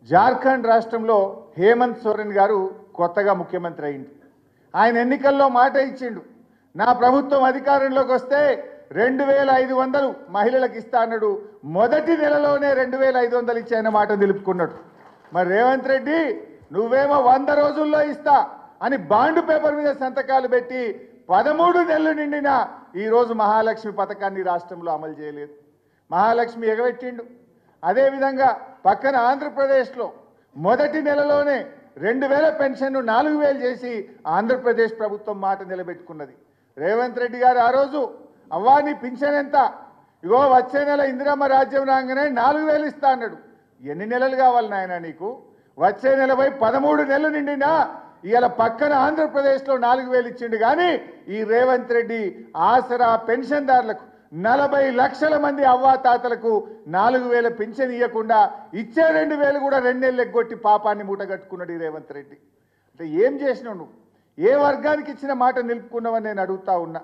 జార్ఖండ్ రాష్ట్రంలో హేమంత్ సోరెన్ గారు కొత్తగా ముఖ్యమంత్రి అయింది. ఆయన ఎన్నికల్లో మాట ఇచ్చిండు, నా ప్రభుత్వం అధికారంలోకి వస్తే 2500 మహిళలకు ఇస్తా అన్నాడు. మొదటి నెలలోనే 2500 ఇచ్చాయన్న మాట నిలుపుకున్నాడు. మరి రేవంత్ రెడ్డి నువ్వేమో 100 రోజుల్లో ఇస్తా అని బాండ్ పేపర్ మీద సంతకాలు పెట్టి 13 నెలలు నిండినా ఈరోజు మహాలక్ష్మి పథకాన్ని రాష్ట్రంలో అమలు చేయలేదు. మహాలక్ష్మి ఎగబెట్టిండు. అదేవిధంగా పక్కన ఆంధ్రప్రదేశ్లో మొదటి నెలలోనే 2000 పెన్షన్ను 4000 చేసి ఆంధ్రప్రదేశ్ ప్రభుత్వం మాట నిలబెట్టుకున్నది. రేవంత్ రెడ్డి గారు ఆ రోజు అవ్వా నీ పింఛన్ ఎంత, ఇగో వచ్చే నెల ఇందిరమ్మ రాజ్యం రాగానే 4000 ఇస్తా అన్నాడు. ఎన్ని నెలలు కావాలి నాయన నీకు? వచ్చే నెల పోయి 13 నెలలు నిండినా ఇవాళ పక్కన ఆంధ్రప్రదేశ్లో 4000 ఇచ్చిండు. కానీ ఈ రేవంత్ రెడ్డి ఆసరా పెన్షన్దారులకు 40 లక్షల మంది అవ్వాతాతలకు 4000 పింఛన్ ఇవ్వకుండా ఇచ్చే 2000 కూడా 2 నెలలు ఎగ్గొట్టి పాపాన్ని మూటగట్టుకున్నాడు ఈ రేవంత్ రెడ్డి. అంటే ఏం చేసినావు నువ్వు? ఏ వర్గానికి ఇచ్చిన మాట నిలుపుకున్నావని నేను అడుగుతా ఉన్నా.